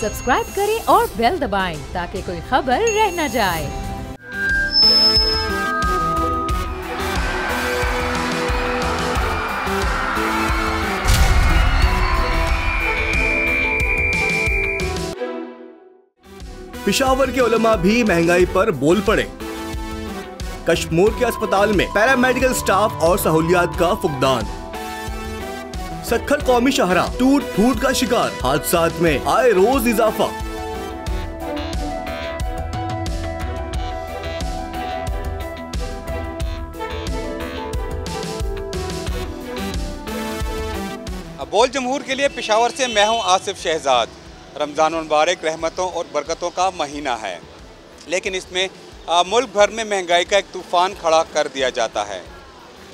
Subscribe करें और bell दबाएं ताकि कोई खबर रह न जाए। पेशावर के उलमा भी महंगाई पर बोल पड़े। कश्मीर के अस्पताल में पैरामेडिकल स्टाफ और सहूलियात का फुकदान। सक्खर कौमी शाहरा टूट फूट का शिकार, हादसात में आए रोज इजाफा। बोल जमहूर के लिए पेशावर से मैं हूं आसिफ शहजाद। रमज़ान मुबारक रहमतों और बरकतों का महीना है, लेकिन इसमें मुल्क भर में महंगाई का एक तूफ़ान खड़ा कर दिया जाता है।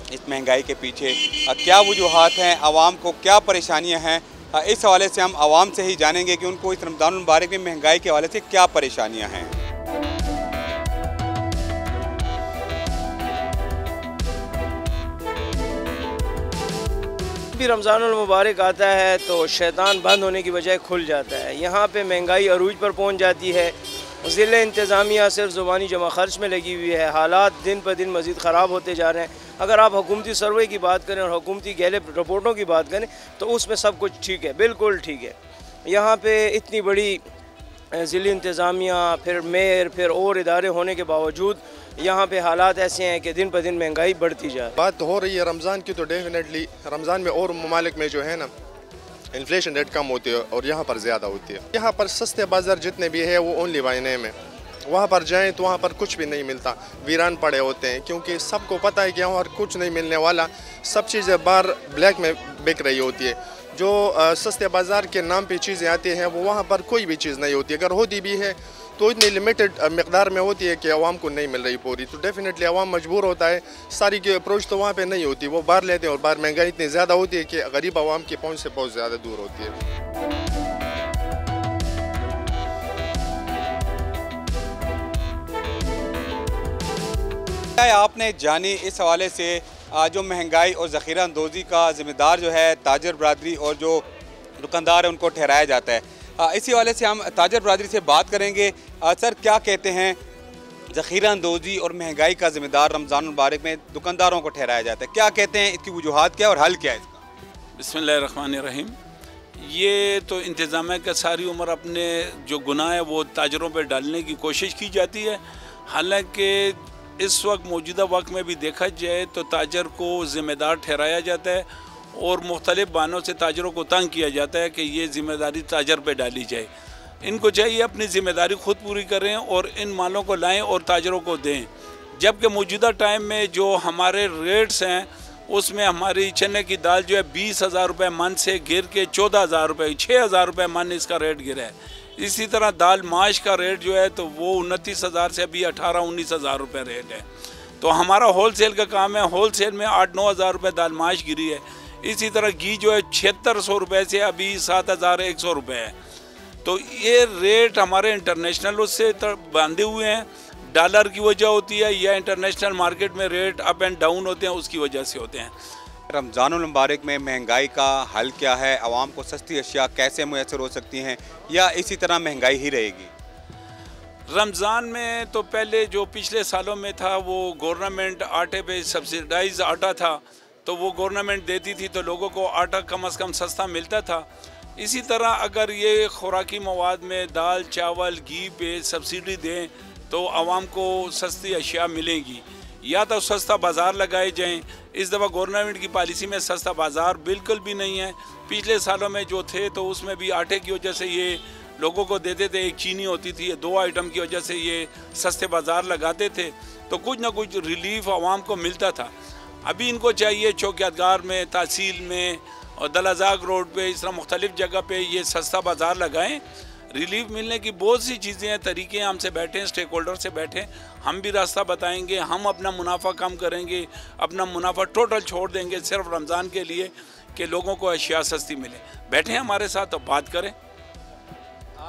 इस महंगाई के पीछे क्या वजूहात हैं, आवाम को क्या परेशानियां हैं, इस हवाले से हम आवाम से ही जानेंगे कि उनको इस रमज़ान मुबारक में महंगाई के हवाले से क्या परेशानियां हैं। भी रमज़ान मुबारक आता है तो शैतान बंद होने की बजाय खुल जाता है। यहाँ पे महंगाई अरूज पर पहुँच जाती है। ज़िले इंतज़ामिया सिर्फ ज़ुबानी जमा खर्च में लगी हुई है। हालात दिन पर दिन मज़ीद ख़राब होते जा रहे हैं। अगर आप हुकूमती सर्वे की बात करें और हुकूमती गैलेप रिपोर्टों की बात करें तो उसमें सब कुछ ठीक है, बिल्कुल ठीक है। यहाँ पे इतनी बड़ी ज़िली इंतज़ामिया, फिर मेयर, फिर और इदारे होने के बावजूद यहाँ पे हालात ऐसे हैं कि दिन पर दिन महंगाई बढ़ती जा रही है। बात हो रही है रमज़ान की, तो डेफिनेटली रमज़ान में और ममालिक में जो है ना इन्फ्लेशन रेट कम होती है और यहाँ पर ज़्यादा होती है। यहाँ पर सस्ते बाज़ार जितने भी है वो ओनली बाय नेम है। वहाँ पर जाएं तो वहाँ पर कुछ भी नहीं मिलता, वीरान पड़े होते हैं, क्योंकि सबको पता है कि यहाँ पर कुछ नहीं मिलने वाला। सब चीज़ें बाहर ब्लैक में बिक रही होती है। जो सस्ते बाज़ार के नाम पे चीज़ें आती हैं वो वहाँ पर कोई भी चीज़ नहीं होती। अगर होती भी है तो इतनी लिमिटेड मकदार में होती है कि आवाम को नहीं मिल रही पूरी। तो डेफिनेटली आवाम मजबूर होता है। सारी की अप्रोच तो वहाँ पे नहीं होती, वो बाहर लेते हैं और बाहर महंगाई इतनी ज़्यादा होती है कि गरीब आवाम की पहुँच से बहुत ज़्यादा दूर होती है। आपने जानी इस हवाले से जो महंगाई और ज़ख़ीरा अंदोज़ी का ज़िम्मेदार जो है ताजर बरादरी और जो दुकानदार है उनको ठहराया जाता है। इसी हवाले से हम ताजर बरादरी से बात करेंगे। सर, क्या कहते हैं, ज़ख़ीरा अंदोज़ी और महंगाई का ज़िम्मेदार रमज़ान मुबारक में दुकानदारों को ठहराया जाता है, क्या कहते हैं, इसकी वजूहात क्या और हल क्या है इसका? बिस्मिल्लाहिर्रहमानिर्रहीम। ये तो इंतज़ामिया का सारी उम्र अपने जो गुनाह है वो ताजरों पर डालने की कोशिश की जाती है। हालांकि इस वक्त मौजूदा वक्त में भी देखा जाए तो ताजर को ज़िम्मेदार ठहराया जाता है और मुख्तलिफ़ बहानों से ताजरों को तंग किया जाता है कि ये ज़िम्मेदारी ताजर पे डाली जाए। इनको चाहिए अपनी ज़िम्मेदारी खुद पूरी करें और इन मालों को लाएं और ताजरों को दें। जबकि मौजूदा टाइम में जो हमारे रेट्स हैं उसमें हमारी चने की दाल जो है 20,000 रुपये मन से गिर के 14,000 रुपये, 6,000 रुपये मन इसका रेट गिरा है। इसी तरह दाल माश का रेट जो है तो वो 29,000 से अभी 18-19,000 रुपये रेट है। तो हमारा होल सेल का काम है, होल सेल में 8-9,000 रुपये दाल माश गिरी है। इसी तरह घी जो है 7600 रुपये से अभी 7,100 रुपये है। तो ये रेट हमारे इंटरनेशनल उससे बांधे हुए हैं। डॉलर की वजह होती है या इंटरनेशनल मार्केट में रेट अप एंड डाउन होते हैं, उसकी वजह से होते हैं। रमज़ान मुबारक में महंगाई का हल क्या है? आवाम को सस्ती अशिया कैसे मुयसर हो सकती हैं या इसी तरह महंगाई ही रहेगी? रमज़ान में तो पहले जो पिछले सालों में था वो गवर्नमेंट आटे पे सब्सिडाइज आटा था, तो वो गवर्नमेंट देती थी तो लोगों को आटा कम से कम सस्ता मिलता था। इसी तरह अगर ये खुराकी मवाद में दाल, चावल, घी पे सब्सिडी दें तो आवाम को सस्ती अशिया मिलेगी। या तो सस्ता बाज़ार लगाए जाएं। इस दफ़ा गवर्नमेंट की पॉलिसी में सस्ता बाज़ार बिल्कुल भी नहीं है। पिछले सालों में जो थे तो उसमें भी आटे की वजह से ये लोगों को देते थे, एक चीनी होती थी, 2 आइटम की वजह से ये सस्ते बाज़ार लगाते थे, तो कुछ ना कुछ रिलीफ आवाम को मिलता था। अभी इनको चाहिए चौकियातगार में, तहसील में और दलाजाग रोड पे, इस तरह मुख्तलिफ़ जगह पे ये सस्ता बाज़ार लगाएं। रिलीफ मिलने की बहुत सी चीज़ें हैं, तरीके हैं। हमसे बैठें, स्टेक होल्डर से बैठें, हम भी रास्ता बताएंगे। हम अपना मुनाफा कम करेंगे, अपना मुनाफा टोटल छोड़ देंगे सिर्फ रमज़ान के लिए कि लोगों को अशिया सस्ती मिले। बैठें हमारे साथ और बात करें।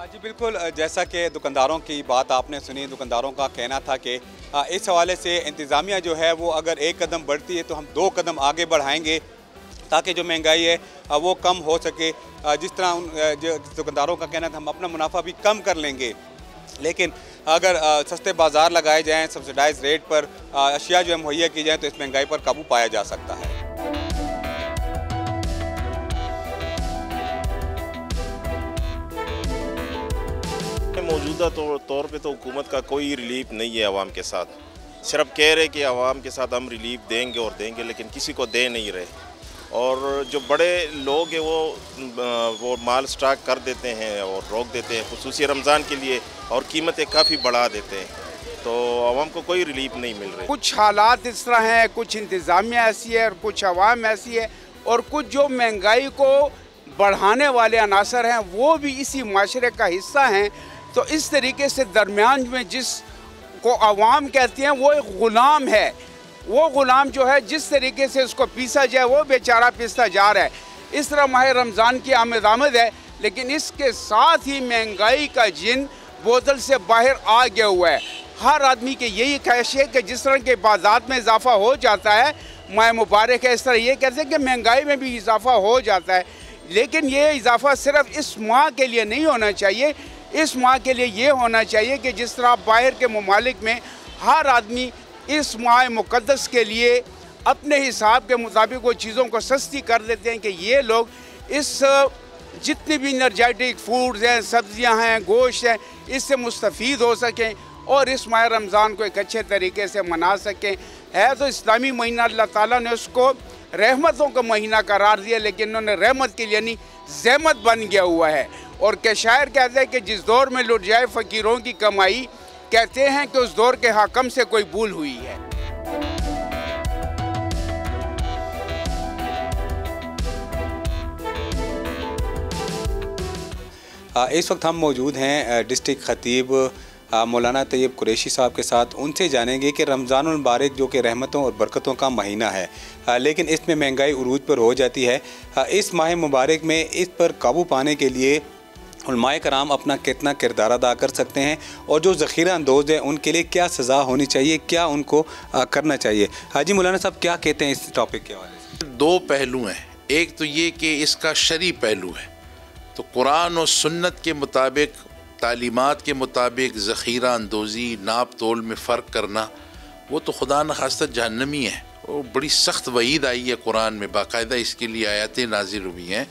जी बिल्कुल, जैसा कि दुकानदारों की बात आपने सुनी, दुकानदारों का कहना था कि इस हवाले से इंतज़ामिया जो है वो अगर एक कदम बढ़ती है तो हम 2 कदम आगे बढ़ाएंगे। ताकि जो महंगाई है वो कम हो सके। जिस तरह जो दुकानदारों का कहना था हम अपना मुनाफा भी कम कर लेंगे, लेकिन अगर सस्ते बाज़ार लगाए जाएँ, सब्सिडाइज रेट पर अशिया जो है मुहैया की जाए तो इस महंगाई पर काबू पाया जा सकता है। मौजूदा तौर पे तो हुकूमत का कोई रिलीफ नहीं है आवाम के साथ। सिर्फ कह रहे कि आवाम के साथ हम रिलीफ देंगे और देंगे, लेकिन किसी को दे नहीं रहे। और जो बड़े लोग हैं वो माल स्टॉक कर देते हैं और रोक देते हैं खुसूसी रमज़ान के लिए, और कीमतें काफ़ी बढ़ा देते हैं, तो आवाम को कोई रिलीफ नहीं मिल रही। कुछ हालात इस तरह हैं, कुछ इंतज़ामिया ऐसी है और कुछ अवाम ऐसी है, और कुछ जो महंगाई को बढ़ाने वाले अनासर हैं वो भी इसी माशरे का हिस्सा हैं। तो इस तरीके से दरमियान में जिसको अवाम कहते हैं वो एक ग़ुलाम है, वो ग़ुलाम जो है जिस तरीके से उसको पीसा जाए वो बेचारा पिसता जा रहा है। इस तरह माह रमज़ान की आमद है, लेकिन इसके साथ ही महंगाई का जिन बोतल से बाहर आ गया हुआ है। हर आदमी की यही ख्वाहिश है कि जिस तरह के इबादत में इजाफ़ा हो जाता है, माह मुबारक है, इस तरह ये कहते हैं कि महंगाई में भी इजाफ़ा हो जाता है। लेकिन ये इजाफ़ा सिर्फ इस माह के लिए नहीं होना चाहिए, इस माह के लिए ये होना चाहिए कि जिस तरह बाहर के ममालिक में हर आदमी इस माह मुक़द्दस के लिए अपने हिसाब के मुताबिक वो चीज़ों को सस्ती कर देते हैं कि ये लोग इस जितनी भी एनर्जेटिक फूड्स हैं, सब्ज़ियां हैं, गोश्त हैं, इससे मुस्तफ़ीद हो सकें और इस माह रमज़ान को एक अच्छे तरीके से मना सकें। है तो इस्लामी महीना, अल्लाह ताला ने उसको रहमतों का महीना करार दिया, लेकिन उन्होंने रहमत के लिए नहीं ज़हमत बन गया हुआ है। और के शायर कहते हैं कि जिस दौर में लुट जाए फ़कीरों की कमाई, कहते हैं कि उस दौर के हाकम से कोई भूल हुई है। इस वक्त हम मौजूद हैं डिस्ट्रिक्ट खतीब मौलाना तैयब कुरैशी साहब के साथ। उनसे जानेंगे कि रमज़ान मुबारक जो कि रहमतों और बरकतों का महीना है, लेकिन इसमें महंगाई उरूज पर हो जाती है। इस माह मुबारक में इस पर काबू पाने के लिए उलमाए कराम अपना कितना किरदार अदा कर सकते हैं, और जो ज़ख़ीरा अंदोज़ है उनके लिए क्या सज़ा होनी चाहिए, क्या उनको करना चाहिए। हाजी मौलाना साहब क्या कहते हैं इस टॉपिक के हवाले से? दो पहलू हैं। एक तो ये कि इसका शरई पहलू है, तो कुरान और सुन्नत के मुताबिक, तालीमात के मुताबिक ज़ख़ीरा अंदोज़ी, नाप तोल में फ़र्क करना, वो तो खुदा न खास्ता जहन्नमी है। वो बड़ी सख्त वईद आई है कुरान में, बाकायदा इसके लिए आयतें नाज़िल हुई हैं।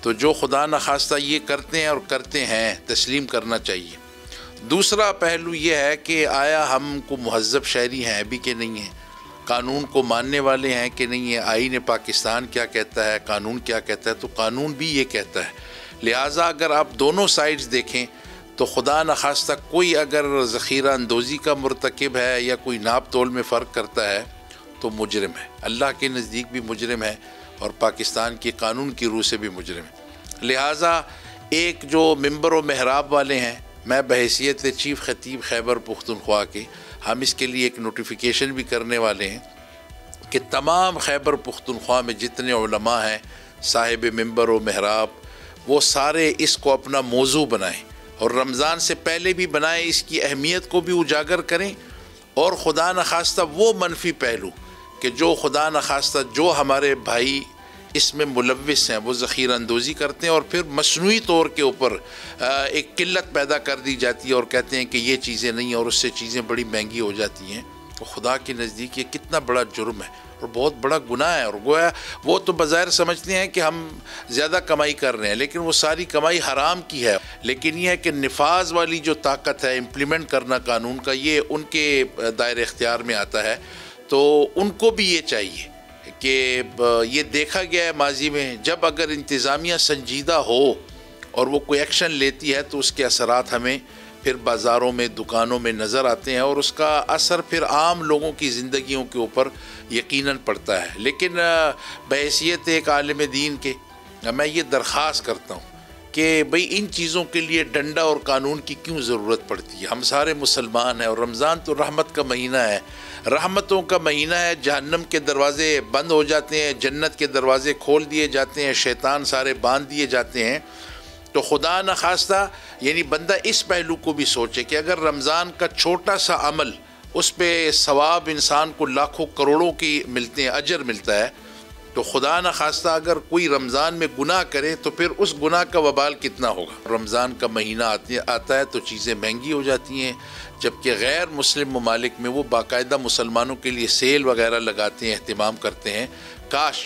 तो जो खुदा न खास्ता ये करते हैं और करते हैं, तस्लीम करना चाहिए। दूसरा पहलू ये है कि आया हमको महज़्ज़ब शहरी हैं भी कि नहीं हैं, कानून को मानने वाले हैं कि नहीं है, आईन पाकिस्तान क्या कहता है, कानून क्या कहता है, तो कानून भी ये कहता है। लिहाजा अगर आप दोनों साइड्स देखें तो खुदा न खास्ता कोई अगर ज़ख़ीरा अंदोज़ी का मुर्तकिब है या कोई नाप तोल में फ़र्क करता है तो मुजरिम है, अल्लाह के नज़दीक भी मुजरिम है और पाकिस्तान के कानून की रूह से भी मुजरिम है। लिहाजा एक जो मिंबर व महराब वाले हैं, मैं बहैसियत चीफ़ खतीब खैबर पुख्तनख्वा के, हम इसके लिए एक नोटिफिकेशन भी करने वाले हैं कि तमाम खैबर पुख्तनख्वा में जितने उलमा हैं, साहिब मिंबर व महराब, वो सारे इसको अपना मौजू बनाएं और रमज़ान से पहले भी बनाएं, इसकी अहमियत को भी उजागर करें। और खुदा न खास्ता वो मनफी पहलू कि जो खुदा न खास्ता जो हमारे भाई इसमें मुलव्विस हैं वो ज़ख़ीरा अंदोज़ी करते हैं और फिर मसनूई तौर के ऊपर एक किल्लत पैदा कर दी जाती है और कहते हैं कि ये चीज़ें नहीं और उससे चीज़ें बड़ी महंगी हो जाती हैं, तो खुदा के नज़दीक ये कितना बड़ा जुर्म है और बहुत बड़ा गुनाह है। और गोया वो तो बज़ाहिर समझते हैं कि हम ज़्यादा कमाई कर रहे हैं, लेकिन वो सारी कमाई हराम की है। लेकिन यह है कि निफाज वाली जो ताकत है, इम्प्लीमेंट करना कानून का, ये उनके दायरे इख्तियार में आता है। तो उनको भी ये चाहिए कि ये देखा गया है माजी में, जब अगर इंतज़ामिया संजीदा हो और वो कोई एक्शन लेती है तो उसके असरात हमें फिर बाज़ारों में, दुकानों में नज़र आते हैं और उसका असर फिर आम लोगों की ज़िंदगियों के ऊपर यकीनन पड़ता है। लेकिन बहैसियत एक आलिम दीन के मैं ये दरख्वास्त करता हूँ कि भाई इन चीज़ों के लिए डंडा और कानून की क्यों ज़रूरत पड़ती है। हम सारे मुसलमान हैं और रमज़ान तो रहमत का महीना है, रहमतों का महीना है। जहन्नम के दरवाज़े बंद हो जाते हैं, जन्नत के दरवाज़े खोल दिए जाते हैं, शैतान सारे बांध दिए जाते हैं। तो खुदा न खास्ता यानी बंदा इस पहलू को भी सोचे कि अगर रमज़ान का छोटा सा अमल, उस पर सवाब इंसान को लाखों करोड़ों की मिलते हैं, अजर मिलता है, तो खुदा न खास्ता अगर कोई रमज़ान में गुनाह करे तो फिर उस गुनाह का वबाल कितना होगा। रमज़ान का महीना आता है तो चीज़ें महंगी हो जाती हैं, जबकि गैर मुस्लिम ममालिक में वो बाकायदा मुसलमानों के लिए सेल वगैरह लगाते हैं, अहतमाम करते हैं। काश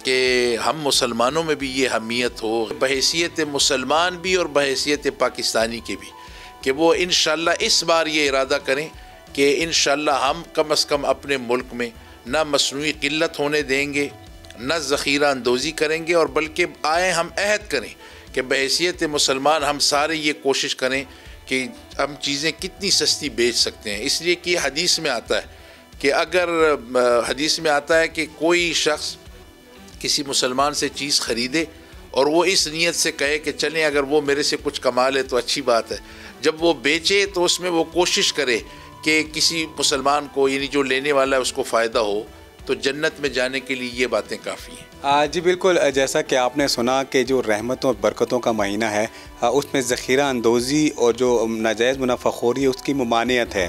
कि हम मुसलमानों में भी ये अहमियत हो, बहैसियत मुसलमान भी और बहैसियत पाकिस्तानी के भी, कि वो इंशाअल्लाह इस बार ये इरादा करें कि इंशाअल्लाह हम कम अज़ कम अपने मुल्क में ना मसनूई किल्लत होने देंगे, न ज़ख़ीरा अंदोज़ी करेंगे, और बल्कि आए हम अहद करें कि बहैसियत मुसलमान हम सारे ये कोशिश करें कि हम चीज़ें कितनी सस्ती बेच सकते हैं। इसलिए कि हदीस में आता है कि अगर हदीस में आता है कि कोई शख्स किसी मुसलमान से चीज़ ख़रीदे और वो इस नीयत से कहे कि चलें अगर वो मेरे से कुछ कमा ले तो अच्छी बात है, जब वो बेचे तो उसमें वो कोशिश करे कि किसी मुसलमान को, यानी जो लेने वाला है, उसको फ़ायदा हो, तो जन्नत में जाने के लिए ये बातें काफ़ी हैं। जी बिल्कुल, जैसा कि आपने सुना कि जो रहमतों और बरकतों का महीना है उसमें ज़ख़ीरा अंदोज़ी और जो नाजायज़ मुनाफ़ाखोरी है उसकी ममानियत है।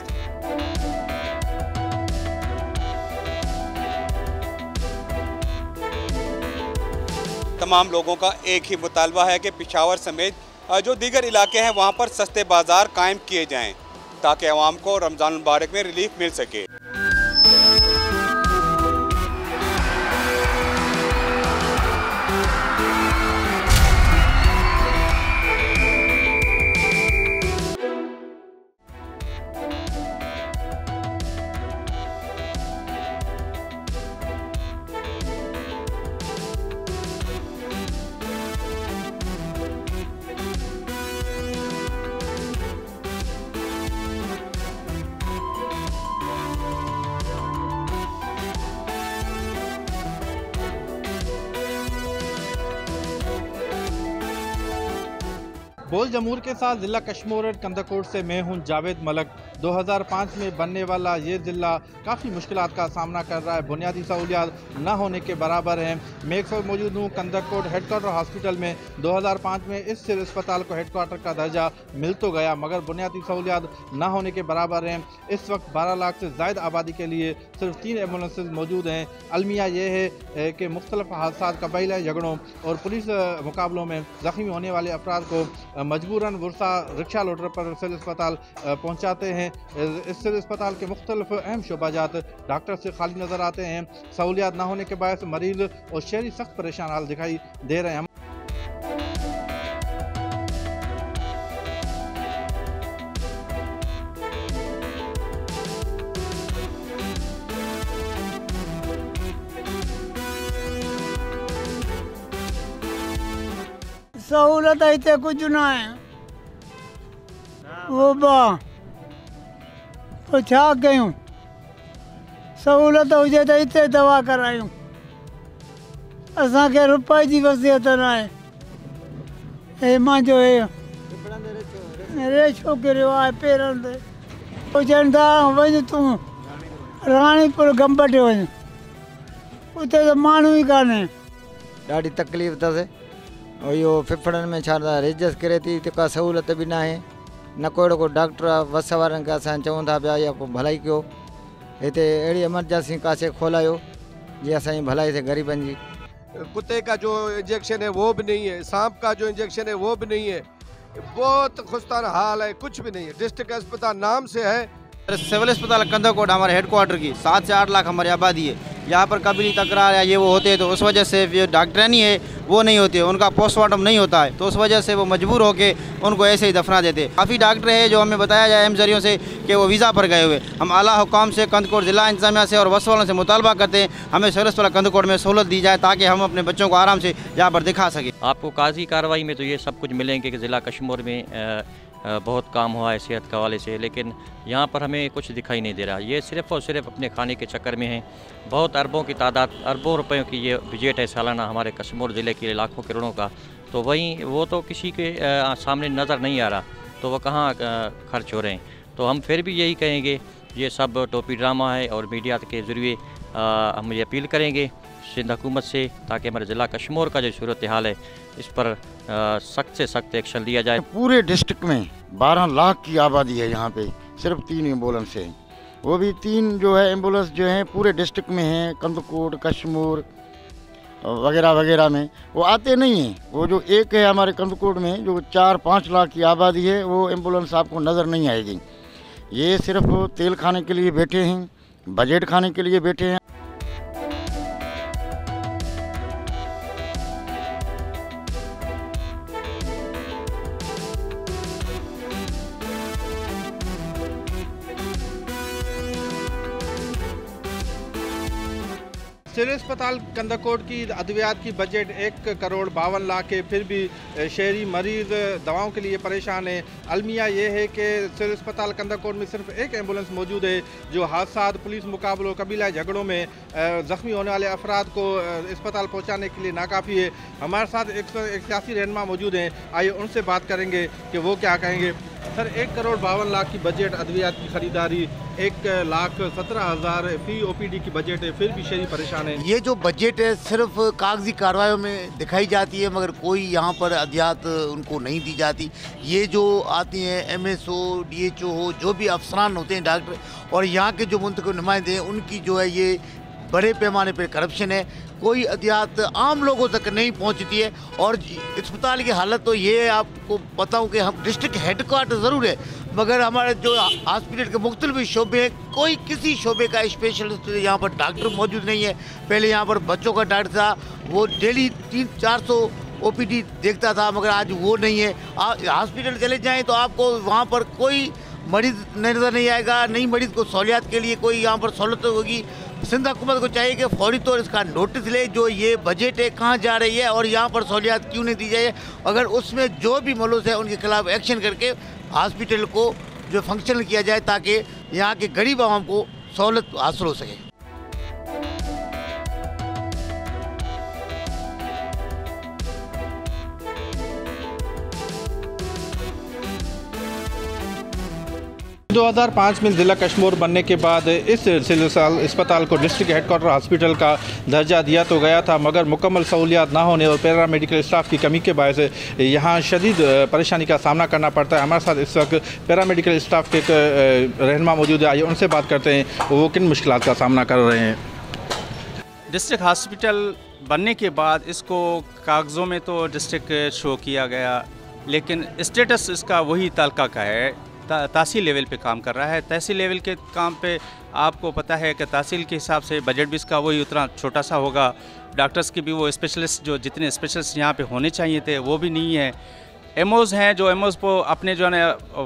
तमाम लोगों का एक ही मुतालबा है कि पेशावर समेत जो दीगर इलाके हैं वहाँ पर सस्ते बाज़ार कायम किए जाएँ ताकि अवाम को रमज़ान मुबारक में रिलीफ मिल सके। बोल जमूर के साथ ज़िला कश्मीर और कंदाकोट से मैं हूं जावेद मलक। 2005 में बनने वाला ये ज़िला काफ़ी मुश्किलात का सामना कर रहा है, बुनियादी सहूलियात न होने के बराबर हैं। मैं एक वक्त मौजूद हूँ कंदाकोट हेड क्वार्टर हॉस्पिटल में। 2005 में इस सिर अस्पताल को हेड क्वार्टर का दर्जा मिल तो गया मगर बुनियादी सहूलियात न होने के बराबर हैं। इस वक्त 12 लाख से ज़ायद आबादी के लिए सिर्फ 3 एम्बुलेंसेज मौजूद हैं। अलमिया ये है कि मुख्तलिफ हादसा, कबाइला झगड़ों और पुलिस मुकाबलों में ज़ख्मी होने वाले अफराद को मजबूरन वर्षा रिक्शा लोडर पर सिविल अस्पताल पहुँचाते हैं। इस सिविल अस्पताल के मुख्तलिफ अहम शोबाजात डॉक्टर से खाली नज़र आते हैं। सहूलियात न होने के बायस मरीज और शहरी सख्त परेशान हाल दिखाई दे रहे हैं। सहूलत इतने कुछ ना है वो बा तो छा कयूं सहूलत हुजे तो इतने दवा करायूं। असांखे रुपए जी वसियत न आहे। हे मुंहिंजो रेशो किरियो आहे पेरनि ते। पोइ चवनि था वञ तूं राणीपुर गंबटे वञ, उते त माण्हू ई कान्हे। ॾाढी तकलीफ़ अथसि। इहो फिफड़नि में छा रेजस किरे थी, का सहूलियत बि न आहे, न को अहिड़ो को डॉक्टर आहे। बस वारनि खे असां चवनि था पिया या को भलाई कयो, हिते अहिड़ी एमरजेंसी कासे खोलायो जीअं असांजी भलाई थिए ग़रीबनि जी। कुत्ते का जो इंजेक्शन है वो भी नहीं है, सांप का जो इंजेक्शन है वो भी नहीं है। बहुत खुस्तान हाल है, कुछ भी नहीं है। डिस्ट्रिक्ट अस्पताल नाम से है। सिविल अस्पताल कंदाकोट हमारे हेडक्वार्टर की 7 से 8 लाख हमारी आबादी है। यहाँ पर कभी तकरार या ये वो होते हैं तो उस वजह से जो डॉक्टर नहीं है वो नहीं होते, उनका पोस्टमार्टम नहीं होता है, तो उस वजह से वो मजबूर होके उनको ऐसे ही दफना देते। काफ़ी डॉक्टर है जो हमें बताया जाए एम जरियों से कि वो वीज़ा पर गए हुए। हम आला हुकाम से कंदकोट ज़िला इंतजामिया से और बस वालों से मुतालबा करते हैं हमें सिविल अस्पताल कंदकोट में सहूलत दी जाए ताकि हम अपने बच्चों को आराम से यहाँ पर दिखा सकें। आपको काजी कार्रवाई में तो ये सब कुछ मिलेंगे कि ज़िला कश्मीर में बहुत काम हुआ है सेहत के हवाले से, लेकिन यहाँ पर हमें कुछ दिखाई नहीं दे रहा। ये सिर्फ़ और सिर्फ अपने खाने के चक्कर में है। बहुत अरबों की तादाद, अरबों रुपयों की ये बजट है सालाना हमारे कश्मीर ज़िले के लाखों करोड़ों का, तो वहीं वो तो किसी के सामने नज़र नहीं आ रहा, तो वह कहाँ खर्च हो रहे हैं। तो हम फिर भी यही कहेंगे ये सब टोपी ड्रामा है और मीडिया के ज़रिए हम ये अपील करेंगे सिंध हुकूमत से ताकि हमारे ज़िला कश्मीर का जो सूरत हाल है इस पर सख्त से सख्त एक्शन लिया जाए। पूरे डिस्ट्रिक्ट में 12 लाख की आबादी है, यहाँ पे सिर्फ 3 एम्बुलेंस है, वो भी 3 जो है एम्बुलेंस जो है पूरे डिस्ट्रिक्ट में हैं, कंदकोट, कश्मीर, वगैरह वगैरह में, वो आते नहीं हैं। वो जो एक है हमारे कंदकोट में जो 4-5 लाख की आबादी है, वो एम्बुलेंस आपको नज़र नहीं आएगी। ये सिर्फ तेल खाने के लिए बैठे हैं, बजट खाने के लिए बैठे हैं। सिविल अस्पताल कंदकोट की अद्वियात की बजट 1,52 लाख है, फिर भी शहरी मरीज दवाओं के लिए परेशान है। अलमिया ये है कि सिविल अस्पताल कंदकोट में सिर्फ एक एम्बुलेंस मौजूद है जो हादसा, पुलिस मुकाबलों, कबीला झगड़ों में ज़ख्मी होने वाले अफराद को अस्पताल पहुँचाने के लिए नाकाफ़ी है। हमारे साथ एक सियासी रहनुमा मौजूद हैं, आइए उनसे बात करेंगे कि वो क्या कहेंगे। सर, 1,52 लाख की बजट, अद्वियात की खरीदारी 1,17,000 फी OPD की बजट है, फिर भी शहरी परेशान है। ये जो बजट है सिर्फ कागजी कार्रवाइयों में दिखाई जाती है, मगर कोई यहाँ पर अदियात उनको नहीं दी जाती। ये जो आती हैं MSO, DHO हो, जो भी अफसरान होते हैं, डॉक्टर, और यहाँ के जो मुंतखब नुमाइंदे हैं, उनकी जो है ये बड़े पैमाने पर करप्शन है। कोई अदियात आम लोगों तक नहीं पहुंचती है। और अस्पताल की हालत तो ये आपको बताऊं कि हम डिस्ट्रिक्ट हेडक्वार्टर ज़रूर है, मगर हमारे जो हॉस्पिटल के मुख्तलिफ शोबे हैं, कोई किसी शोबे का स्पेशलिस्ट यहाँ पर डॉक्टर मौजूद नहीं है। पहले यहाँ पर बच्चों का डॉक्टर था, वो डेली 300-400 OPD देखता था, मगर आज वो नहीं है। हॉस्पिटल चले जाएँ तो आपको वहाँ पर कोई मरीज़ नज़र नहीं आएगा, नहीं मरीज़ को सहूलियात के लिए कोई यहाँ पर सहूलत होगी। सिंध हुकूमत को चाहिए कि फौरी तौर इसका नोटिस ले, जो ये बजट है कहाँ जा रही है और यहाँ पर सहूलियात क्यों नहीं दी जाए। अगर उसमें जो भी मुलविस है उनके खिलाफ एक्शन करके हॉस्पिटल को जो फंक्शनल किया जाए, ताकि यहाँ के गरीब आवाम को सहूलत हासिल हो सके। 2005 में ज़िला कश्मीर बनने के बाद इस सिविल अस्पताल को डिस्ट्रिक्ट हेडक्वार्टर हॉस्पिटल का दर्जा दिया तो गया था, मगर मुकम्मल सहूलियात ना होने और पैरा मेडिकल स्टाफ की कमी के बायस यहाँ शदीद परेशानी का सामना करना पड़ता है। हमारे साथ इस वक्त पैरा मेडिकल स्टाफ के एक रहनुमा मौजूद है, आइए उनसे बात करते हैं वो किन मुश्किलात का सामना कर रहे हैं। डिस्ट्रिक्ट हॉस्पिटल बनने के बाद इसको कागज़ों में तो डिस्ट्रिक्ट शो किया गया, लेकिन स्टेटस इसका वही तालका का है, तहसील लेवल पे काम कर रहा है। तहसील लेवल के काम पे आपको पता है कि तहसील के हिसाब से बजट भी इसका वही उतना छोटा सा होगा। डॉक्टर्स की भी वो स्पेशलिस्ट जो जितने स्पेशलिस्ट यहाँ पे होने चाहिए थे वो भी नहीं है। एमओज़ हैं जो एमओज़ को अपने जो है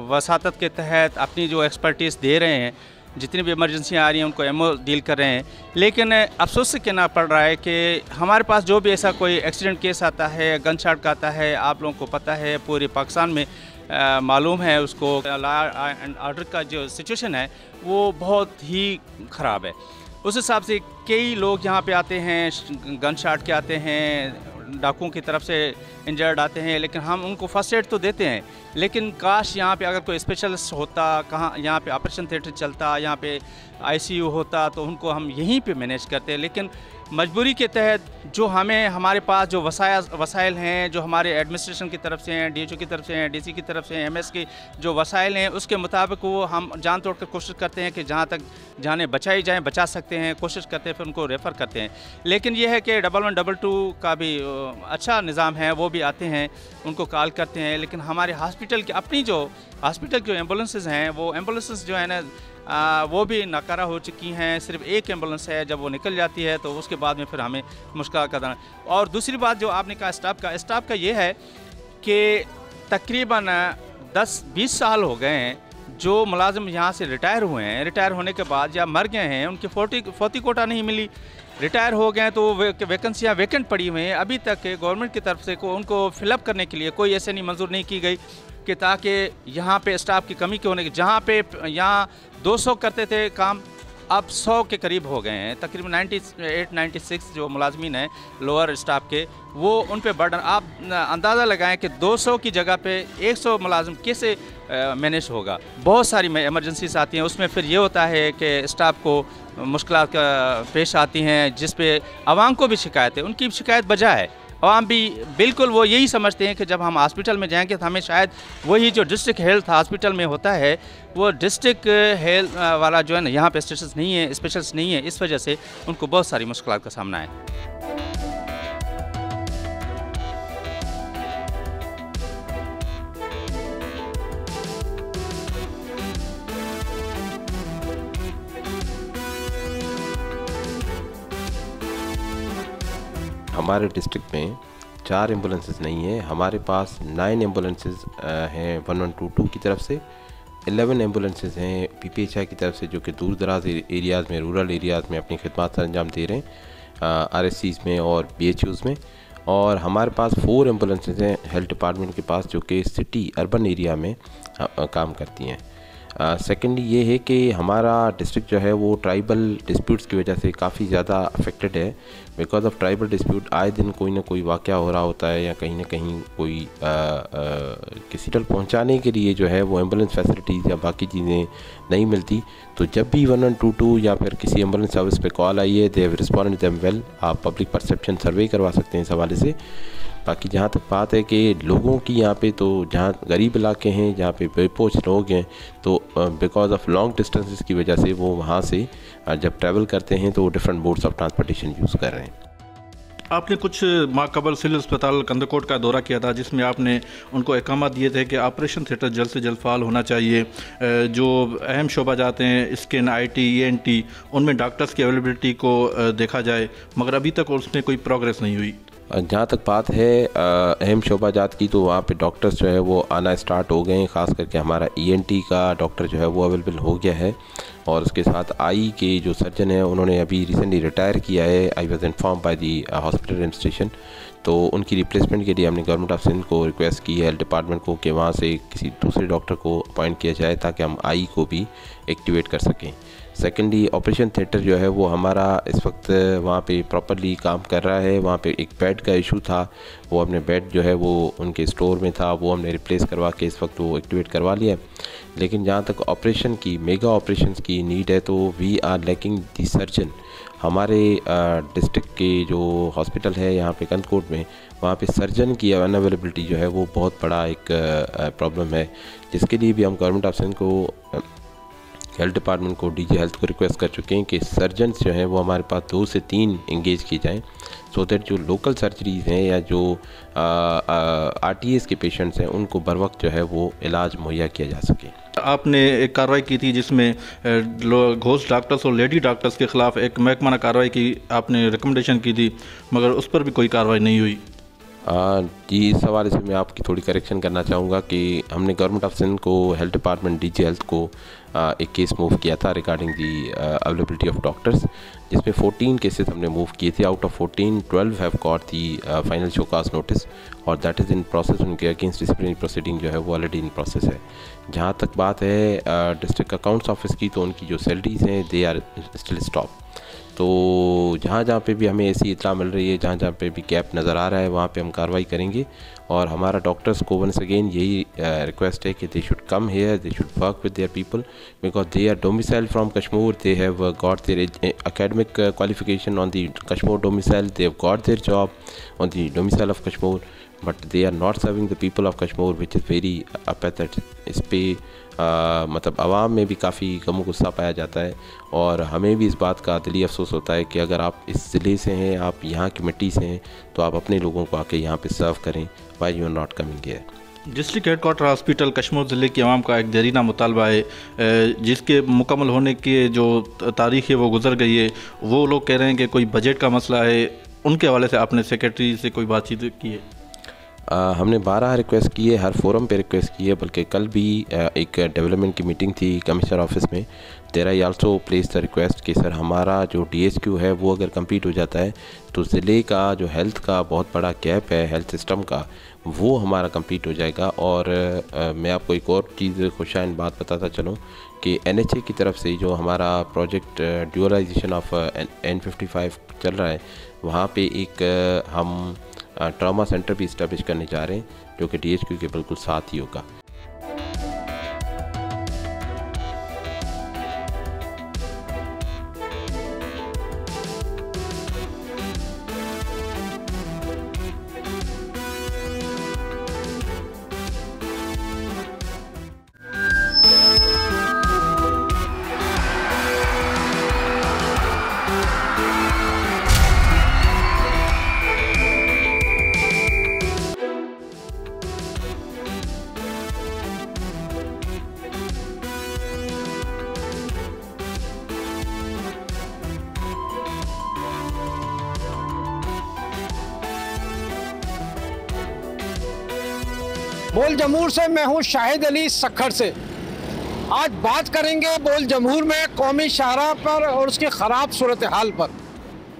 वसातत के तहत अपनी जो एक्सपर्टीज़ दे रहे हैं, जितनी भी इमरजेंसियाँ आ रही हैं उनको एमओ डील कर रहे हैं। लेकिन अफसोस से कहना पड़ रहा है कि हमारे पास जो भी ऐसा कोई एक्सीडेंट केस आता है, गन शॉट का आता है, आप लोगों को पता है पूरे पाकिस्तान में मालूम है उसको, लॉ एंड ऑर्डर का जो सिचुएशन है वो बहुत ही ख़राब है। उस हिसाब से कई लोग यहाँ पे आते हैं, गन शॉट के आते हैं, डाकुओं की तरफ से इंजर्ड आते हैं, लेकिन हम उनको फर्स्ट एड तो देते हैं, लेकिन काश यहाँ पे अगर कोई स्पेशलिस्ट होता, कहाँ यहाँ पे ऑपरेशन थिएटर चलता, यहाँ पे ICU होता तो उनको हम यहीं पे मैनेज करते हैं। लेकिन मजबूरी के तहत जो हमारे पास जो वसाइल हैं, जो हमारे एडमिनिस्ट्रेशन की तरफ से हैं, DHO की तरफ से हैं, DC की तरफ से हैं, MS की जो वसाइल हैं, उसके मुताबिक वो हम जान तोड़ कर कोशिश करते हैं कि जहाँ तक जाने बचाई जाएँ बचा सकते हैं, कोशिश करते हैं, फिर उनको रेफ़र करते हैं। लेकिन यह है कि 1122 का भी अच्छा निज़ाम है, वो भी आते हैं, उनको कॉल करते हैं। लेकिन हमारे हॉस्पिटल की अपनी जो हॉस्पिटल जो एम्बुलेंसेस हैं, वो एम्बुलेंसेस जो है ना वो भी नाकारा हो चुकी हैं। सिर्फ एक एम्बुलेंस है, जब वो निकल जाती है तो उसके बाद में फिर हमें मुश्किल करना। और दूसरी बात जो आपने कहा स्टाफ का ये है कि तकरीबन 10-20 साल हो गए हैं जो मुलाजिम यहाँ से रिटायर हुए हैं। रिटायर होने के बाद या मर गए हैं, उनकी फौती कोटा नहीं मिली, रिटायर हो गए तो वैकेंसियाँ वैकेंट पड़ी हुई हैं। अभी तक गवर्नमेंट की तरफ से उनको फिलअप करने के लिए कोई ऐसे नहीं मंजूर नहीं की गई कि ताकि यहाँ पे स्टाफ की कमी क्यों होने की, जहाँ पे यहाँ 200 करते थे काम, अब 100 के करीब हो गए हैं। तकरीबन 98-96 जो मुलाजमीन हैं लोअर स्टाफ के, वो उन पे बर्डन, आप अंदाज़ा लगाएं कि 200 की जगह पे 100 मुलाजिम कैसे मैनेज होगा। बहुत सारी इमरजेंसीज आती हैं, उसमें फिर ये होता है कि स्टाफ को मुश्किलात पेश आती हैं, जिस पे आवाम को भी शिकायत है, उनकी शिकायत बजा है। आवाम भी बिल्कुल वो यही समझते हैं कि जब हम हॉस्पिटल में जाएंगे तो हमें शायद वही जो डिस्ट्रिक्ट हेल्थ हॉस्पिटल में होता है, वो डिस्ट्रिक्ट हेल्थ वाला जो है ना यहाँ पे स्पेशलिस्ट नहीं है, इस वजह से उनको बहुत सारी मुश्किलात का सामना है। हमारे डिस्ट्रिक्ट में 4 एम्बुलेंसेस नहीं है, हमारे पास 9 एम्बुलेंसेस हैं 1122 की तरफ से, 11 एम्बुलेंसेस हैं PPHI की तरफ से जो कि दूर दराज एरियाज़ में, रूरल एरियाज़ में अपनी खिदमत अंजाम दे रहे हैं RSCs में और BHUs में, और हमारे पास 4 एम्बुलेंसेस हैं हेल्थ डिपार्टमेंट के पास जो कि सिटी अर्बन एरिया में काम करती हैं। सेकेंडली ये है कि हमारा डिस्ट्रिक्ट जो है वो ट्राइबल डिस्प्यूट्स की वजह से काफ़ी ज़्यादा अफेक्टेड है। बिकॉज ऑफ ट्राइबल डिस्प्यूट आए दिन कोई ना कोई वाक़या हो रहा होता है या कहीं ना कहीं कोई किसी तक पहुंचाने के लिए जो है वो एम्बुलेंस फैसिलिटीज़ या बाकी चीज़ें नहीं मिलती। तो जब भी 1122 या फिर किसी एम्बुलेंस सर्विस पे कॉल आई है, they have responded them well. आप पब्लिक परसेप्शन सर्वे करवा सकते हैं इस हवाले से। बाकी जहाँ तक बात है कि लोगों की यहाँ पे, तो जहाँ गरीब इलाके हैं, जहाँ पे बेपोच लोग हैं, तो बिकॉज ऑफ लॉन्ग डिस्टेंसेस की वजह से वो वहाँ से जब ट्रैवल करते हैं तो different modes of transportation use कर रहे हैं। आपने कुछ माह कबल सिविल अस्पताल कंदकोट का दौरा किया था जिसमें आपने उनको अहकाम दिए थे कि ऑपरेशन थिएटर जल्द से जल्द फ़ाल होना चाहिए। जो अहम शोबा जाते हैं स्किन, IT, ENT, उनमें डॉक्टर्स की अवेलेबिलिटी को देखा जाए, मगर अभी तक उसमें कोई प्रोग्रेस नहीं हुई। जहाँ तक बात है अहम शोबा जात की, तो वहाँ पे डॉक्टर्स जो है वो आना स्टार्ट हो गए हैं। ख़ास करके हमारा ENT का डॉक्टर जो है वो अवेलेबल हो गया है, और उसके साथ आई के जो सर्जन है उन्होंने अभी रिसेंटली रिटायर किया है। I was inform by the hospital administration. तो उनकी रिप्लेसमेंट के लिए हमने गवर्नमेंट ऑफ सिंध को रिक्वेस्ट की है, हेल्थ डिपार्टमेंट को, कि वहाँ से किसी दूसरे डॉक्टर को अपॉइंट किया जाए ताकि हम आई को भी एक्टिवेट कर सकें। सेकेंडली ऑपरेशन थिएटर जो है वो हमारा इस वक्त वहाँ पे प्रॉपरली काम कर रहा है। वहाँ पे एक बेड का इशू था, वो हमने बेड जो है वो उनके स्टोर में था, वो हमने रिप्लेस करवा के इस वक्त वो एक्टिवेट करवा लिया है। लेकिन जहाँ तक ऑपरेशन की, मेगा ऑपरेशंस की नीड है, तो we are lacking the surgeon. हमारे डिस्ट्रिक्ट के जो हॉस्पिटल है यहाँ पे कंदकोट में, वहाँ पे सर्जन की अनअवेलेबिलिटी जो है वो बहुत बड़ा एक प्रॉब्लम है, जिसके लिए भी हम गवर्नमेंट ऑफ सिंध को, हेल्थ डिपार्टमेंट को, DG हेल्थ को रिक्वेस्ट कर चुके हैं कि सर्जन्स जो हैं वो हमारे पास 2 से 3 इंगेज किए जाएँ, सो दैट जो लोकल सर्जरीज़ हैं या जो RTS के पेशेंट्स हैं उनको बर वक्त जो है वो इलाज मुहैया किया जा सके। आपने एक कार्रवाई की थी जिसमें घोस्ट डॉक्टर्स और लेडी डॉक्टर्स के ख़िलाफ़ एक महकमाना कार्रवाई की आपने रिकमेंडेशन की थी, मगर उस पर भी कोई कार्रवाई नहीं हुई। जी, इस हवाले से मैं आपकी थोड़ी करेक्शन करना चाहूँगा कि हमने गवर्नमेंट ऑफ सिंध को, हेल्थ डिपार्टमेंट, DG हेल्थ को एक केस मूव किया था regarding the availability of doctors, जिसमें 14 केसेस हमने मूव किए थे। Out of 14, 12 have got the final show cause notice, और दैट इज़ इन प्रोसेस। उनके अगेंस्ट डिसिप्लिनरी प्रोसीडिंग जो है वो ऑलरेडी इन प्रोसेस है। जहाँ तक बात है डिस्ट्रिक्ट अकाउंट्स ऑफिस की, तो उनकी जो सैलरीज़ हैं दे आर स्टिल स्टॉप। तो जहाँ जहाँ पे भी हमें ऐसी इत्तला मिल रही है, जहाँ जहाँ पे भी गैप नज़र आ रहा है, वहाँ पे हम कार्रवाई करेंगे। और हमारा डॉक्टर्स को वंस अगेन यही रिक्वेस्ट है कि they should come here, they should work with their people, because they are domicile from Kashmir, they have got their academic qualification on the Kashmir domicile, they have got their job on the domicile of Kashmir, but they are not serving the people of Kashmir, which is very apathetic। इस पे मतलब आवाम में भी काफ़ी गम गुस्सा पाया जाता है, और हमें भी इस बात का दिली अफसोस होता है कि अगर आप इस ज़िले से हैं, आप यहाँ की मिट्टी से हैं, तो आप अपने लोगों को आके यहाँ पे सर्व करें। Why you are not coming here. District headquarter hospital Kashmir ज़िले की आवाम का एक देरीना मुतालबा है, जिसके मुकम्मल होने की जो तारीख़ है वो गुजर गई है। वो लोग कह रहे हैं कि कोई बजट का मसला है, उनके हवाले से आपने सेक्रेटरी से कोई बातचीत की है? हमने 12 रिक्वेस्ट की है, हर फोरम पे रिक्वेस्ट की है, बल्कि कल भी एक डेवलपमेंट की मीटिंग थी कमिश्नर ऑफिस में। There I also place the request कि सर हमारा जो DSQ है वो अगर कंप्लीट हो जाता है तो ज़िले का जो हेल्थ का बहुत बड़ा गैप है हेल्थ सिस्टम का, वो हमारा कंप्लीट हो जाएगा। और मैं आपको एक और चीज़ खुशाइन बात बताता चलूँ कि NHA की तरफ से जो हमारा प्रोजेक्ट ड्यूअलाइजेशन ऑफ N55 चल रहा है, वहाँ पे एक हम ट्रॉमा सेंटर भी इस्टेब्लिश करने जा रहे हैं, जो कि DHQ के बिल्कुल साथ ही होगा। बोल जमूर से मैं हूं शाहिद अली सक्खर से। आज बात करेंगे बोल जमूर में कौमी शाहराह पर और उसकी ख़राब सूरत हाल पर।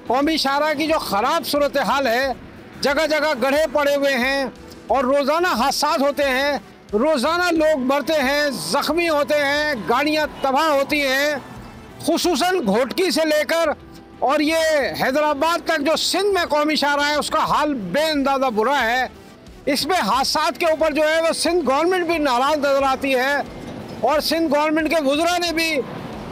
कौमी शाहराह की जो ख़राब सूरत हाल है, जगह जगह गड्ढे पड़े हुए हैं और रोज़ाना हादसा होते हैं, रोज़ाना लोग मरते हैं, ज़ख्मी होते हैं, गाड़ियाँ तबाह होती हैं। खुसूसन घोटकी से लेकर और ये हैदराबाद तक जो सिंध में कौमी शाहराह है उसका हाल बेअंदाज़ा बुरा है। इसमें हादसात के ऊपर जो है वो सिंध गवर्नमेंट भी नाराज़ नज़र आती है और सिंध गवर्नमेंट के वुज़रा ने भी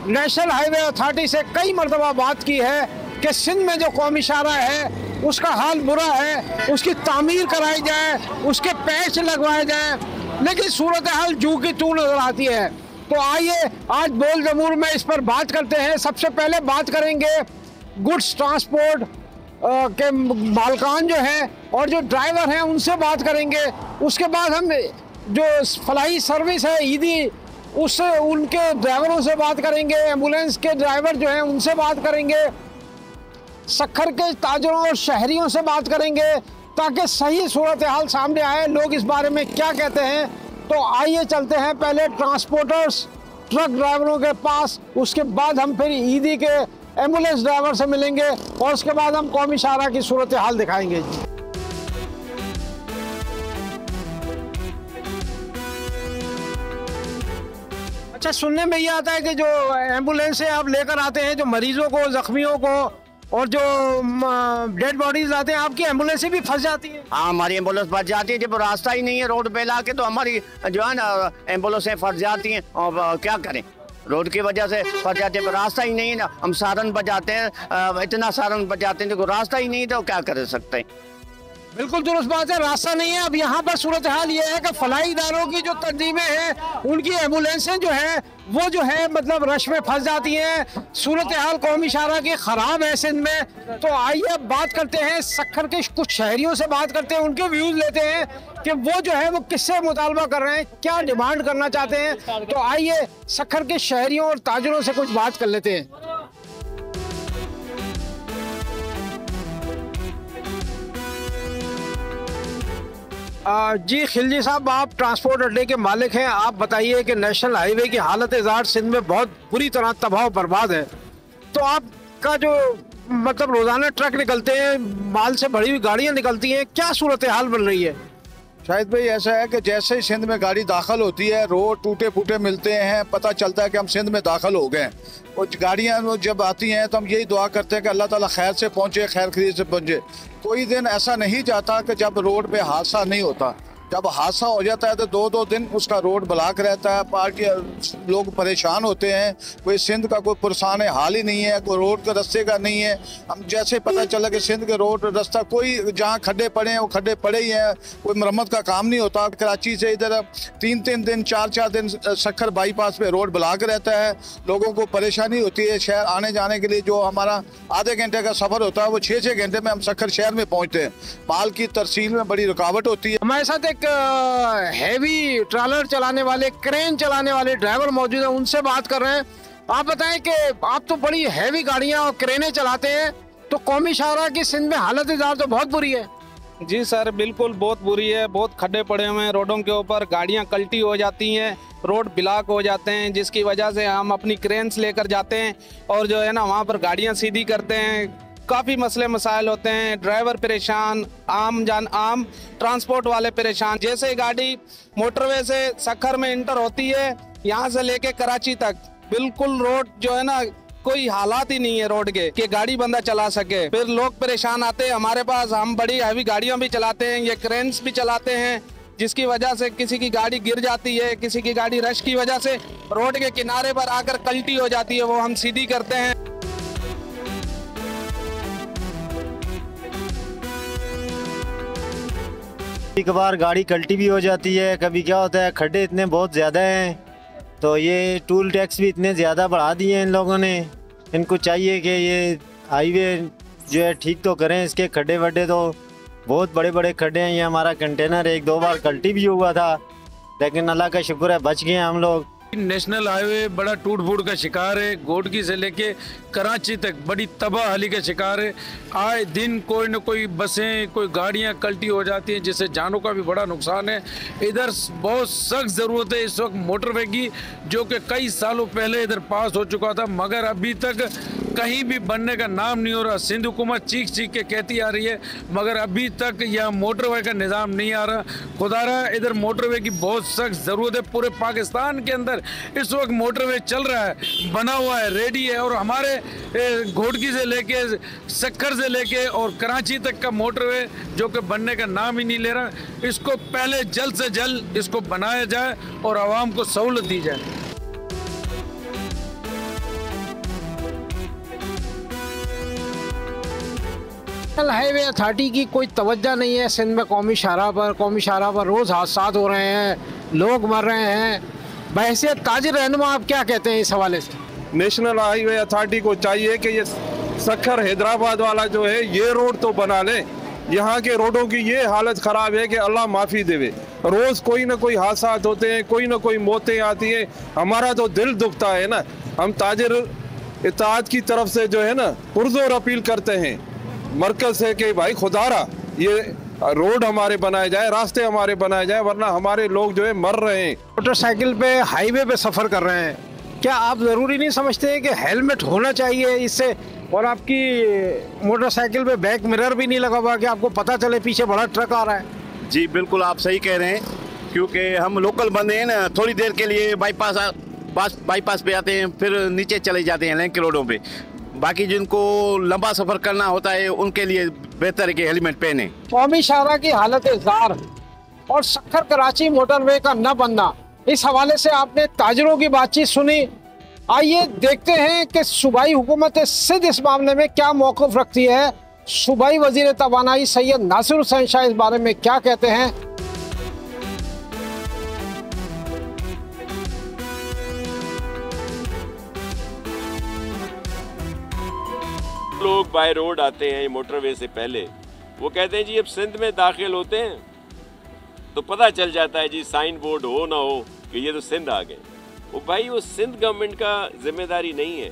नेशनल हाईवे अथॉरिटी से कई मरतबा बात की है कि सिंध में जो कौमी शाहराह है उसका हाल बुरा है, उसकी तामीर कराई जाए, उसके पैच लगवाए जाए, लेकिन सूरत हाल जू की तू नज़र आती है। तो आइए आज बोल जमूर में इस पर बात करते हैं। सबसे पहले बात करेंगे गुड्स ट्रांसपोर्ट के मालकान जो हैं और जो ड्राइवर हैं उनसे बात करेंगे। उसके बाद हम जो फलाही सर्विस है ईदी उससे उनके ड्राइवरों से बात करेंगे, एम्बुलेंस के ड्राइवर जो हैं उनसे बात करेंगे, सक्खर के ताजरों और शहरियों से बात करेंगे ताकि सही सूरत हाल सामने आए, लोग इस बारे में क्या कहते हैं। तो आइए चलते हैं पहले ट्रांसपोर्टर्स ट्रक ड्राइवरों के पास, उसके बाद हम फिर ईदी के एम्बुलेंस ड्राइवर से मिलेंगे और उसके बाद हम कौमी शाहराह की सूरत हाल दिखाएंगे। अच्छा, सुनने में ये आता है कि जो एम्बुलेंस से आप लेकर आते हैं जो मरीजों को, जख्मियों को और जो डेड बॉडीज आते हैं, आपकी एम्बुलेंस भी फंस जाती है? हाँ, हमारी एम्बुलेंस फंस जाती है। जब रास्ता ही नहीं है रोड पे ला के तो हमारी जो है ना एम्बुलेंसें फंस जाती हैं और क्या करें, रोड की वजह से फंस जाते हैं। रास्ता ही नहीं है ना, हम सारन बजाते हैं, इतना सारन बजाते हैं, देखो रास्ता ही नहीं तो क्या कर सकते हैं। बिल्कुल दुरुस्त बात है, रास्ता नहीं है। अब यहाँ पर सूरत हाल ये है कि फलाही इदारों की जो तंजीमें हैं उनकी एम्बुलेंसें जो हैं वो जो है मतलब रश में फंस जाती हैं। सूरत हाल कौमी शाहराह की ख़राब है सिंध में। तो आइए अब बात करते हैं सक्खर के कुछ शहरियों से बात करते हैं, उनके व्यूज़ लेते हैं कि वो जो है वो किससे मुतालबा कर रहे हैं, क्या डिमांड करना चाहते हैं। तो आइए सक्खर के शहरियों और ताजरों से कुछ बात कर लेते हैं। जी खिलजी साहब, आप ट्रांसपोर्ट अड्डे के मालिक हैं, आप बताइए कि नेशनल हाईवे की हालत ज़ात सिंध में बहुत बुरी तरह तबाह बर्बाद है। तो आपका जो मतलब रोज़ाना ट्रक निकलते हैं, माल से भरी हुई गाड़ियाँ निकलती हैं, क्या सूरत हाल बन रही है? शाहिद भाई, ऐसा है कि जैसे ही सिंध में गाड़ी दाखिल होती है रोड टूटे फूटे मिलते हैं, पता चलता है कि हम सिंध में दाखिल हो गए। और गाड़ियाँ जब आती हैं तो हम यही दुआ करते हैं कि अल्लाह ताला खैर से पहुँचे, खैर खरीद से पहुँचे। कोई दिन ऐसा नहीं जाता कि जब रोड पे हादसा नहीं होता। जब हादसा हो जाता है तो 2-2 दिन उसका रोड ब्लॉक रहता है, पार्टी लोग परेशान होते हैं। कोई सिंध का कोई पुरसान हाल ही नहीं है, कोई रोड का रास्ते का नहीं है। हम जैसे पता चला कि सिंध के रोड रास्ता कोई जहाँ खड्डे पड़े हैं वो खड्डे पड़े ही हैं, कोई मरम्मत का काम नहीं होता। कराची से इधर 3-3 दिन 4-4 दिन सक्खर बाईपास पे रोड ब्लॉक रहता है, लोगों को परेशानी होती है। शहर आने जाने के लिए जो हमारा आधे घंटे का सफ़र होता है वो 6-6 घंटे में हम सक्खर शहर में पहुँचते हैं। माल की तरसील में बड़ी रुकावट होती है। हमारे साथ हैवी ट्रॉलर चलाने वाले, क्रेन चलाने वाले ड्राइवर मौजूद हैं, उनसे बात कर रहे हैं। आप बताएं कि आप तो बड़ी हैवी गाड़ियां और क्रेनें चलाते हैं, तो कौमी शाहराह की सिंध में हालत तो बहुत बुरी है। जी सर, बिल्कुल बहुत बुरी है। बहुत खड्डे पड़े हुए हैं रोडों के ऊपर, गाड़ियां कल्टी हो जाती हैं, रोड ब्लॉक हो जाते हैं, जिसकी वजह से हम अपनी क्रेन्स लेकर जाते हैं और जो है ना वहाँ पर गाड़ियाँ सीधी करते हैं। काफ़ी मसले मसाइल होते हैं, ड्राइवर परेशान, आम ट्रांसपोर्ट वाले परेशान। जैसे गाड़ी मोटरवे से सक्खर में इंटर होती है, यहाँ से लेके कराची तक बिल्कुल रोड जो है ना कोई हालात ही नहीं है रोड के कि गाड़ी बंदा चला सके। फिर लोग परेशान आते हैं हमारे पास, हम बड़ी हैवी गाड़ियाँ भी चलाते हैं, ये क्रेन्स भी चलाते हैं, जिसकी वजह से किसी की गाड़ी गिर जाती है, किसी की गाड़ी रश की वजह से रोड के किनारे पर आकर कल्टी हो जाती है, वो हम सीधी करते हैं। कभी कभार गाड़ी कल्टी भी हो जाती है, कभी क्या होता है खड्डे इतने बहुत ज़्यादा हैं तो ये टूल टैक्स भी इतने ज़्यादा बढ़ा दिए हैं इन लोगों ने। इनको चाहिए कि ये हाईवे जो है ठीक तो करें, इसके खड्डे वड्डे तो बहुत बड़े बड़े खड्डे हैं। ये हमारा कंटेनर 1-2 बार कल्टी भी हुआ था, लेकिन अल्लाह का शुक्र है बच गए हम लोग। नेशनल हाईवे बड़ा टूट फूट का शिकार है। घोटकी से लेके कराची तक बड़ी तबाहली का शिकार है। आए दिन कोई न कोई बसें, कोई गाड़ियां कल्टी हो जाती हैं, जिससे जानों का भी बड़ा नुकसान है। इधर बहुत सख्त ज़रूरत है इस वक्त मोटरवे की, जो कि कई सालों पहले इधर पास हो चुका था, मगर अभी तक कहीं भी बनने का नाम नहीं हो रहा। सिंध हुकूमत चीख चीख के कहती आ रही है, मगर अभी तक यह मोटरवे का निज़ाम नहीं आ रहा। खुदारा इधर मोटरवे की बहुत सख्त ज़रूरत है। पूरे पाकिस्तान के अंदर इस वक्त मोटरवे चल रहा है, बना हुआ है, रेडी है, और हमारे घोटकी से लेके सक्खर से लेके और कराची तक का मोटरवे जो कि बनने का नाम ही नहीं ले रहा, इसको पहले जल्द से जल्द इसको बनाया जाए और आवाम को सहूलत दी जाए। हाईवे अथॉरिटी की कोई तवज्जो नहीं है सिंध में कौमी शाहराह पर रोज़ हादसा हो रहे हैं, लोग मर रहे हैं। बहैसियत ताजिर रहनुमा आप क्या कहते हैं इस हवाले से? नेशनल हाईवे अथॉरिटी को चाहिए कि ये सक्खर हैदराबाद वाला जो है ये रोड तो बना ले। यहाँ के रोडों की ये हालत ख़राब है कि अल्लाह माफ़ी देवे। रोज़ कोई ना कोई हादसा होते हैं, कोई ना कोई मौतें आती हैं। हमारा तो दिल दुखता है ना। हम ताजिर इत्तेहाद की तरफ से जो है ना पुरजोर अपील करते हैं मरकज से कि भाई खुदारा ये रोड हमारे बनाए जाए, रास्ते हमारे बनाए जाए, वरना हमारे लोग जो है मर रहे हैं। मोटरसाइकिल पे हाईवे पे सफ़र कर रहे हैं, क्या आप ज़रूरी नहीं समझते हैं कि हेलमेट होना चाहिए इससे, और आपकी मोटरसाइकिल पे बैक मिरर भी नहीं लगा हुआ कि आपको पता चले पीछे बड़ा ट्रक आ रहा है? जी बिल्कुल आप सही कह रहे हैं, क्योंकि हम लोकल बंदे हैं ना, थोड़ी देर के लिए बाईपास पे आते हैं, फिर नीचे चले जाते हैं लिंक के रोडों पे। बाकी जिनको लंबा सफ़र करना होता है उनके लिए बेहतर है कि हेलमेट पहने। कौमी शाहराह की हालत ज़ार और सक्खर कराची मोटरवे का न बनना, इस हवाले से आपने ताजरों की बातचीत सुनी। आइए देखते हैं कि सूबाई हुकूमत सिंध इस मामले में क्या मौक़िफ़ रखती है। सूबाई वज़ीर तवानाई सैयद नासिर हुसैन शाह इस बारे में क्या कहते हैं। लोग बाय रोड आते हैं मोटरवे से पहले, वो कहते हैं जी अब सिंध में दाखिल होते हैं तो पता चल जाता है जी, साइन बोर्ड हो ना हो कि ये तो सिंध आ गए। वो भाई वो सिंध गवर्नमेंट का जिम्मेदारी नहीं है,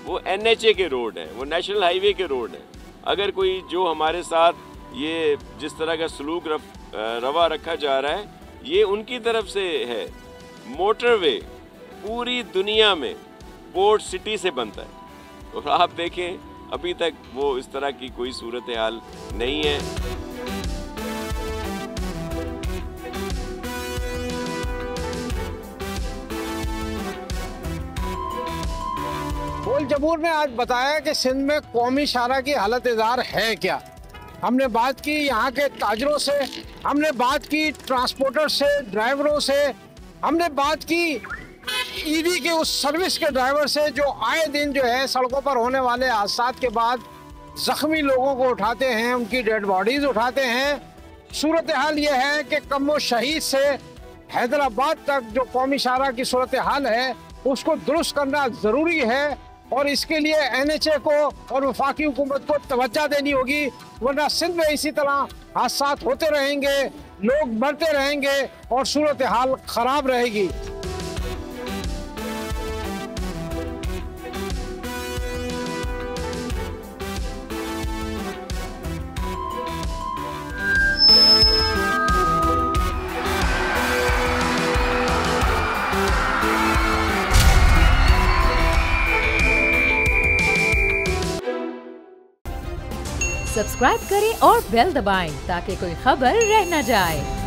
वो NHA के रोड है, वो नेशनल हाईवे के रोड है। अगर कोई जो हमारे साथ ये जिस तरह का सलूक रवा रखा जा रहा है, ये उनकी तरफ से है। मोटरवे पूरी दुनिया में पोर्ट सिटी से बनता है, और आप देखें अभी तक वो इस तरह की कोई सूरत हाल नहीं है। बोल जमूर ने आज बताया कि सिंध में कौमी शाहराह की हालत ज़ार है क्या। हमने बात की यहाँ के ताजरों से, हमने बात की ट्रांसपोर्टर से, ड्राइवरों से, हमने बात की ईडी के उस सर्विस के ड्राइवर से जो आए दिन जो है सड़कों पर होने वाले हादसा के बाद जख्मी लोगों को उठाते हैं, उनकी डेड बॉडीज उठाते हैं। सूरत हाल ये है कि कम्मो शहीद से हैदराबाद तक जो कौमी शाहराह की सूरत हाल है उसको दुरुस्त करना ज़रूरी है, और इसके लिए NHA को और वफाकी हुकूमत को तवज्जो देनी होगी, वरना सिंध में इसी तरह हादसा होते रहेंगे, लोग मरते रहेंगे और सूरत हाल ख़राब रहेगी। सब्सक्राइब करें और बेल दबाएं ताकि कोई खबर रह न जाए।